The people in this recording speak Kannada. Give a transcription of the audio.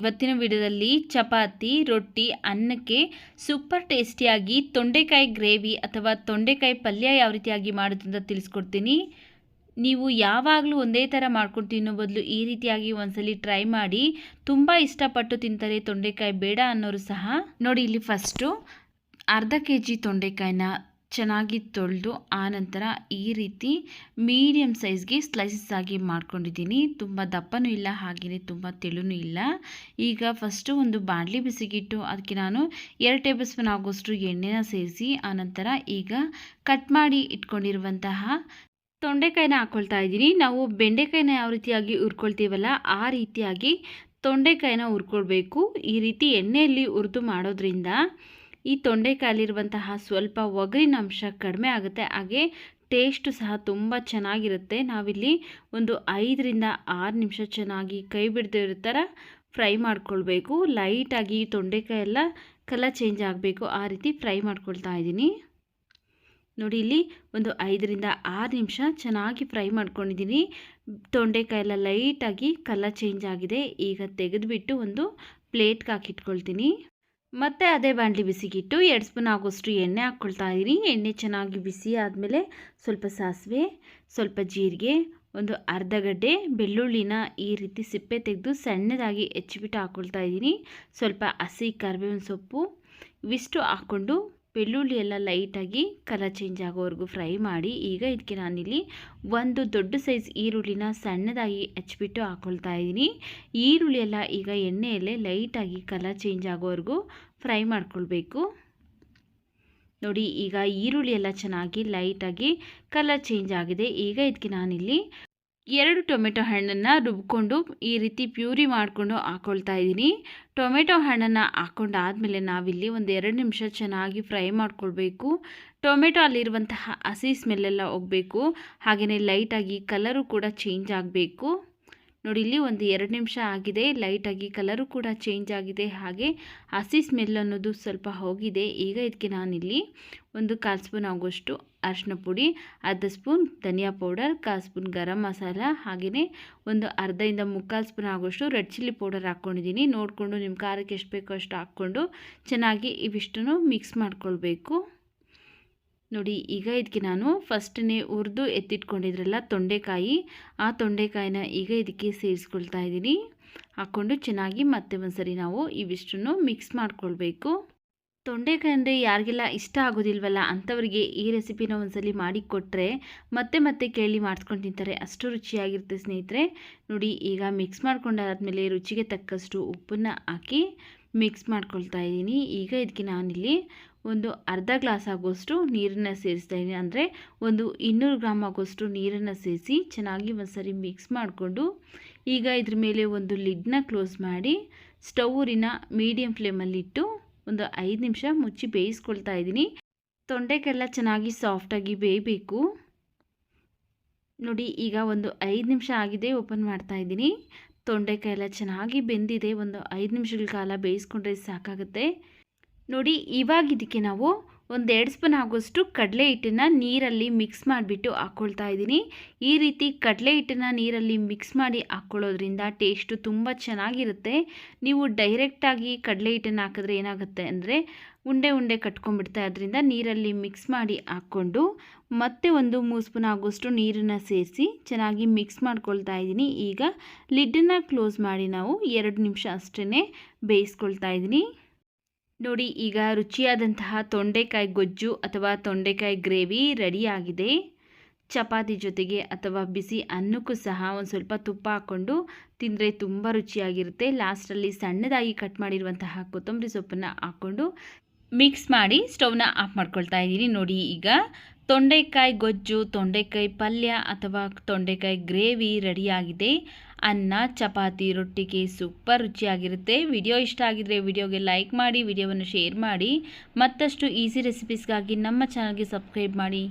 ಇವತ್ತಿನ ವಿಡಿಯೋದಲ್ಲಿ ಚಪಾತಿ, ರೊಟ್ಟಿ, ಅನ್ನಕ್ಕೆ ಸೂಪರ್ ಟೇಸ್ಟಿಯಾಗಿ ತೊಂಡೆಕಾಯಿ ಗ್ರೇವಿ ಅಥವಾ ತೊಂಡೆಕಾಯಿ ಪಲ್ಯ ಯಾವ ರೀತಿಯಾಗಿ ಮಾಡೋದು ಅಂತ ತಿಳಿಸ್ಕೊಡ್ತೀನಿ. ನೀವು ಯಾವಾಗಲೂ ಒಂದೇ ಥರ ಮಾಡ್ಕೊಂಡು ತಿನ್ನೋ ಬದಲು ಈ ರೀತಿಯಾಗಿ ಒಂದ್ಸಲಿ ಟ್ರೈ ಮಾಡಿ. ತುಂಬ ಇಷ್ಟಪಟ್ಟು ತಿಂತಾರೆ ತೊಂಡೆಕಾಯಿ ಬೇಡ ಅನ್ನೋರು ಸಹ. ನೋಡಿ, ಇಲ್ಲಿ ಫಸ್ಟು ಅರ್ಧ kg ತೊಂಡೆಕಾಯಿನ ಚೆನ್ನಾಗಿ ತೊಳೆದು ಆನಂತರ ಈ ರೀತಿ ಮೀಡಿಯಮ್ ಸೈಜ್ಗೆ ಸ್ಲೈಸಸ್ ಆಗಿ ಮಾಡ್ಕೊಂಡಿದ್ದೀನಿ. ತುಂಬ ದಪ್ಪನೂ ಇಲ್ಲ, ಹಾಗೆಯೇ ತುಂಬ ತೆಳುನೂ ಇಲ್ಲ. ಈಗ ಫಸ್ಟು ಒಂದು ಬಾಣಲಿ ಬಿಸಿಗಿಟ್ಟು ಅದಕ್ಕೆ ನಾನು 2 ಟೇಬಲ್ ಸ್ಪೂನ್ ಆಗೋಷ್ಟು ಎಣ್ಣೆನ ಸೇರಿಸಿ ಆನಂತರ ಈಗ ಕಟ್ ಮಾಡಿ ಇಟ್ಕೊಂಡಿರುವಂತಹ ತೊಂಡೆಕಾಯಿನ ಹಾಕ್ಕೊಳ್ತಾ ಇದ್ದೀನಿ. ನಾವು ಬೆಂಡೆಕಾಯಿನ ಯಾವ ರೀತಿಯಾಗಿ ಹುರ್ಕೊಳ್ತೀವಲ್ಲ ಆ ರೀತಿಯಾಗಿ ತೊಂಡೆಕಾಯಿನ ಹುರ್ಕೊಳ್ಬೇಕು. ಈ ರೀತಿ ಎಣ್ಣೆಯಲ್ಲಿ ಹುರಿದು ಮಾಡೋದ್ರಿಂದ ಈ ತೊಂಡೆಕಾಯಲ್ಲಿರುವಂತಹ ಸ್ವಲ್ಪ ಒಗರಿನ ಅಂಶ ಕಡಿಮೆ ಆಗುತ್ತೆ, ಹಾಗೆ ಟೇಸ್ಟು ಸಹ ತುಂಬ ಚೆನ್ನಾಗಿರುತ್ತೆ. ನಾವಿಲ್ಲಿ ಒಂದು 5 ರಿಂದ 6 ನಿಮಿಷ ಚೆನ್ನಾಗಿ ಕೈ ಬಿಡದೇ ಇರೋ ಥರ ಫ್ರೈ ಮಾಡ್ಕೊಳ್ಬೇಕು. ಲೈಟಾಗಿ ತೊಂಡೆಕಾಯಿ ಎಲ್ಲ ಕಲರ್ ಚೇಂಜ್ ಆಗಬೇಕು, ಆ ರೀತಿ ಫ್ರೈ ಮಾಡ್ಕೊಳ್ತಾ ಇದ್ದೀನಿ. ನೋಡಿ, ಇಲ್ಲಿ ಒಂದು 5 ರಿಂದ 6 ನಿಮಿಷ ಚೆನ್ನಾಗಿ ಫ್ರೈ ಮಾಡ್ಕೊಂಡಿದ್ದೀನಿ. ತೊಂಡೆಕಾಯಿ ಎಲ್ಲ ಲೈಟಾಗಿ ಕಲರ್ ಚೇಂಜ್ ಆಗಿದೆ. ಈಗ ತೆಗೆದುಬಿಟ್ಟು ಒಂದು ಪ್ಲೇಟ್ಗೆ ಹಾಕಿಟ್ಕೊಳ್ತೀನಿ. ಮತ್ತು ಅದೇ ಬಾಣಲಿ ಬಿಸಿಗಿಟ್ಟು 2 ಸ್ಪೂನ್ ಆಗೋಷ್ಟು ಎಣ್ಣೆ ಹಾಕ್ಕೊಳ್ತಾ ಇದ್ದೀನಿ. ಎಣ್ಣೆ ಚೆನ್ನಾಗಿ ಬಿಸಿ ಆದಮೇಲೆ ಸ್ವಲ್ಪ ಸಾಸಿವೆ, ಸ್ವಲ್ಪ ಜೀರಿಗೆ, ಒಂದು ಅರ್ಧ ಗಡ್ಡೆ ಬೆಳ್ಳುಳ್ಳಿನ ಈ ರೀತಿ ಸಿಪ್ಪೆ ತೆಗೆದು ಸಣ್ಣದಾಗಿ ಹೆಚ್ಚಿಬಿಟ್ಟು ಹಾಕ್ಕೊಳ್ತಾ ಇದ್ದೀನಿ. ಸ್ವಲ್ಪ ಹಸಿ ಕರಿಬೇವಿನ ಸೊಪ್ಪು ಇವಿಷ್ಟು ಹಾಕ್ಕೊಂಡು ಬೆಳ್ಳುಳ್ಳಿ ಎಲ್ಲ ಲೈಟಾಗಿ ಕಲರ್ ಚೇಂಜ್ ಆಗೋವರೆಗೂ ಫ್ರೈ ಮಾಡಿ ಈಗ ಇದಕ್ಕೆ ನಾನಿಲ್ಲಿ ಒಂದು ದೊಡ್ಡ ಸೈಜ್ ಈರುಳ್ಳಿನ ಸಣ್ಣದಾಗಿ ಹೆಚ್ಚಿಬಿಟ್ಟು ಹಾಕ್ಕೊಳ್ತಾ ಇದ್ದೀನಿ. ಈರುಳ್ಳಿ ಎಲ್ಲ ಈಗ ಎಣ್ಣೆಯಲ್ಲೇ ಲೈಟಾಗಿ ಕಲರ್ ಚೇಂಜ್ ಆಗೋವರೆಗೂ ಫ್ರೈ ಮಾಡ್ಕೊಳ್ಬೇಕು. ನೋಡಿ, ಈಗ ಈರುಳ್ಳಿ ಎಲ್ಲ ಚೆನ್ನಾಗಿ ಲೈಟಾಗಿ ಕಲರ್ ಚೇಂಜ್ ಆಗಿದೆ. ಈಗ ಇದಕ್ಕೆ ನಾನಿಲ್ಲಿ 2 ಟೊಮೆಟೊ ಹಣ್ಣನ್ನು ರುಬ್ಕೊಂಡು ಈ ರೀತಿ ಪ್ಯೂರಿ ಮಾಡಿಕೊಂಡು ಹಾಕ್ಕೊಳ್ತಾ ಇದ್ದೀನಿ. ಟೊಮೆಟೊ ಹಣ್ಣನ್ನು ಹಾಕ್ಕೊಂಡಾದಮೇಲೆ ನಾವಿಲ್ಲಿ ಒಂದು 2 ನಿಮಿಷ ಚೆನ್ನಾಗಿ ಫ್ರೈ ಮಾಡ್ಕೊಳ್ಬೇಕು. ಟೊಮೆಟೊ ಅಲ್ಲಿರುವಂತಹ ಹಸಿ ಸ್ಮೆಲ್ಲೆಲ್ಲ ಹೋಗಬೇಕು, ಹಾಗೆಯೇ ಲೈಟಾಗಿ ಕಲರು ಕೂಡ ಚೇಂಜ್ ಆಗಬೇಕು. ನೋಡಿ, ಇಲ್ಲಿ ಒಂದು 2 ನಿಮಿಷ ಆಗಿದೆ, ಲೈಟಾಗಿ ಕಲರು ಕೂಡ ಚೇಂಜ್ ಆಗಿದೆ, ಹಾಗೆ ಹಸಿ ಸ್ಮೆಲ್ ಅನ್ನೋದು ಸ್ವಲ್ಪ ಹೋಗಿದೆ. ಈಗ ಇದಕ್ಕೆ ನಾನಿಲ್ಲಿ ಒಂದು 1/4 ಸ್ಪೂನ್ ಆಗೋಷ್ಟು ಅರಿಶಿನ ಪುಡಿ, ಅರ್ಧ ಸ್ಪೂನ್ ಧನಿಯಾ ಪೌಡರ್, 1/4 ಸ್ಪೂನ್ ಗರಂ ಮಸಾಲ, ಹಾಗೆಯೇ ಒಂದು ಅರ್ಧದಿಂದ 3/4 ಸ್ಪೂನ್ ಆಗೋಷ್ಟು ರೆಡ್ ಚಿಲ್ಲಿ ಪೌಡರ್ ಹಾಕ್ಕೊಂಡಿದ್ದೀನಿ. ನೋಡಿಕೊಂಡು ನಿಮ್ಮ ಖಾರಕ್ಕೆ ಎಷ್ಟು ಬೇಕೋ ಅಷ್ಟು ಹಾಕ್ಕೊಂಡು ಚೆನ್ನಾಗಿ ಇವಿಷ್ಟನ್ನು ಮಿಕ್ಸ್ ಮಾಡ್ಕೊಳ್ಬೇಕು. ನೋಡಿ, ಈಗ ಇದಕ್ಕೆ ನಾನು ಫಸ್ಟೇ ಹುರಿದು ಎತ್ತಿಟ್ಕೊಂಡಿದ್ರಲ್ಲ ತೊಂಡೆಕಾಯಿ, ಆ ತೊಂಡೆಕಾಯಿನ ಈಗ ಇದಕ್ಕೆ ಸೇರಿಸ್ಕೊಳ್ತಾ ಇದ್ದೀನಿ. ಹಾಕ್ಕೊಂಡು ಚೆನ್ನಾಗಿ ಮತ್ತೆ ಒಂದ್ಸರಿ ನಾವು ಇವಿಷ್ಟನ್ನು ಮಿಕ್ಸ್ ಮಾಡ್ಕೊಳ್ಬೇಕು. ತೊಂಡೆಕಾಯಿ ಅಂದರೆ ಯಾರಿಗೆಲ್ಲ ಇಷ್ಟ ಆಗೋದಿಲ್ವಲ್ಲ ಅಂಥವರಿಗೆ ಈ ರೆಸಿಪಿನ ಒಂದ್ಸಲಿ ಮಾಡಿ ಕೊಟ್ಟರೆ ಮತ್ತೆ ಮತ್ತೆ ಕೇಳಿ ಮಾಡಿಸ್ಕೊಂಡು ತಿಂತಾರೆ, ಅಷ್ಟು ರುಚಿಯಾಗಿರುತ್ತೆ ಸ್ನೇಹಿತರೆ. ನೋಡಿ, ಈಗ ಮಿಕ್ಸ್ ಮಾಡ್ಕೊಂಡಾದ್ಮೇಲೆ ರುಚಿಗೆ ತಕ್ಕಷ್ಟು ಉಪ್ಪನ್ನು ಹಾಕಿ ಮಿಕ್ಸ್ ಮಾಡ್ಕೊಳ್ತಾ ಇದ್ದೀನಿ. ಈಗ ಇದಕ್ಕೆ ನಾನಿಲ್ಲಿ ಒಂದು ಅರ್ಧ ಗ್ಲಾಸ್ ಆಗೋಷ್ಟು ನೀರನ್ನು ಸೇರಿಸ್ತಾ ಇದ್ದೀನಿ. ಅಂದರೆ ಒಂದು 200 ಗ್ರಾಮ್ ಆಗೋಷ್ಟು ನೀರನ್ನು ಸೇರಿಸಿ ಚೆನ್ನಾಗಿ ಒಂದ್ಸರಿ ಮಿಕ್ಸ್ ಮಾಡಿಕೊಂಡು ಈಗ ಇದ್ರ ಮೇಲೆ ಒಂದು ಲಿಡ್ನ ಕ್ಲೋಸ್ ಮಾಡಿ ಸ್ಟೌರಿನ ಮೀಡಿಯಮ್ ಫ್ಲೇಮಲ್ಲಿಟ್ಟು ಒಂದು 5 ನಿಮಿಷ ಮುಚ್ಚಿ ಬೇಯಿಸ್ಕೊಳ್ತಾ ಇದ್ದೀನಿ. ತೊಂಡೆಕಾಯೆಲ್ಲ ಚೆನ್ನಾಗಿ ಸಾಫ್ಟಾಗಿ ಬೇಯಬೇಕು. ನೋಡಿ, ಈಗ ಒಂದು 5 ನಿಮಿಷ ಆಗಿದೆ, ಓಪನ್ ಮಾಡ್ತಾ ಇದ್ದೀನಿ. ತೊಂಡೆಕಾಯಿ ಎಲ್ಲ ಚೆನ್ನಾಗಿ ಬೆಂದಿದೆ. ಒಂದು 5 ನಿಮಿಷಗಳ ಕಾಲ ಬೇಯಿಸ್ಕೊಂಡ್ರೆ ಸಾಕಾಗುತ್ತೆ. ನೋಡಿ, ಇವಾಗ ಇದಕ್ಕೆ ನಾವು ಒಂದು 2 ಸ್ಪೂನ್ ಆಗೋಷ್ಟು ಕಡಲೆ ಹಿಟ್ಟನ್ನು ನೀರಲ್ಲಿ ಮಿಕ್ಸ್ ಮಾಡಿಬಿಟ್ಟು ಹಾಕ್ಕೊಳ್ತಾ ಇದ್ದೀನಿ. ಈ ರೀತಿ ಕಡಲೆ ಹಿಟ್ಟನ್ನು ನೀರಲ್ಲಿ ಮಿಕ್ಸ್ ಮಾಡಿ ಹಾಕ್ಕೊಳ್ಳೋದ್ರಿಂದ ಟೇಸ್ಟು ತುಂಬ ಚೆನ್ನಾಗಿರುತ್ತೆ. ನೀವು ಡೈರೆಕ್ಟಾಗಿ ಕಡಲೆ ಹಿಟ್ಟನ್ನು ಹಾಕಿದ್ರೆ ಏನಾಗುತ್ತೆ ಅಂದರೆ ಉಂಡೆ ಉಂಡೆ ಕಟ್ಕೊಂಡ್ಬಿಡ್ತಾ, ಅದರಿಂದ ನೀರಲ್ಲಿ ಮಿಕ್ಸ್ ಮಾಡಿ ಹಾಕ್ಕೊಂಡು ಮತ್ತೆ ಒಂದು 3 ಸ್ಪೂನ್ ಆಗೋಷ್ಟು ನೀರನ್ನು ಸೇರಿಸಿ ಚೆನ್ನಾಗಿ ಮಿಕ್ಸ್ ಮಾಡ್ಕೊಳ್ತಾ ಇದ್ದೀನಿ. ಈಗ ಲಿಡ್ಡನ್ನು ಕ್ಲೋಸ್ ಮಾಡಿ ನಾವು 2 ನಿಮಿಷ ಅಷ್ಟೇ ಬೇಯಿಸ್ಕೊಳ್ತಾ ಇದ್ದೀನಿ. ನೋಡಿ, ಈಗ ರುಚಿಯಾದಂತಹ ತೊಂಡೆಕಾಯಿ ಗೊಜ್ಜು ಅಥವಾ ತೊಂಡೆಕಾಯಿ ಗ್ರೇವಿ ರೆಡಿಯಾಗಿದೆ. ಚಪಾತಿ ಜೊತೆಗೆ ಅಥವಾ ಬಿಸಿ ಅನ್ನಕ್ಕೂ ಸಹ ಒಂದು ಸ್ವಲ್ಪ ತುಪ್ಪ ಹಾಕ್ಕೊಂಡು ತಿಂದರೆ ತುಂಬ ರುಚಿಯಾಗಿರುತ್ತೆ. ಲಾಸ್ಟಲ್ಲಿ ಸಣ್ಣದಾಗಿ ಕಟ್ ಮಾಡಿರುವಂತಹ ಕೊತ್ತಂಬರಿ ಸೊಪ್ಪನ್ನು ಹಾಕ್ಕೊಂಡು ಮಿಕ್ಸ್ ಮಾಡಿ ಸ್ಟವ್ನ ಆಫ್ ಮಾಡ್ಕೊಳ್ತಾ ಇದ್ದೀನಿ. ನೋಡಿ, ಈಗ ತೊಂಡೆಕಾಯಿ ಗೊಜ್ಜು, ತೊಂಡೆಕಾಯಿ ಪಲ್ಯ ಅಥವಾ ತೊಂಡೆಕಾಯಿ ಗ್ರೇವಿ ರೆಡಿಯಾಗಿದೆ. ಅನ್ನ, ಚಪಾತಿ, ರೊಟ್ಟಿಗೆ ಸೂಪರ್ ರುಚಿಯಾಗಿರುತ್ತೆ. ವಿಡಿಯೋ ಇಷ್ಟ ಆಗಿದ್ರೆ ವಿಡಿಯೋಗೆ ಲೈಕ್ ಮಾಡಿ, ವಿಡಿಯೋವನ್ನು ಶೇರ್ ಮಾಡಿ. ಮತ್ತಷ್ಟು ಈಸಿ ರೆಸಿಪೀಸ್ಗಾಗಿ ನಮ್ಮ ಚಾನಲ್ಗೆ ಸಬ್ಸ್ಕ್ರೈಬ್ ಮಾಡಿ.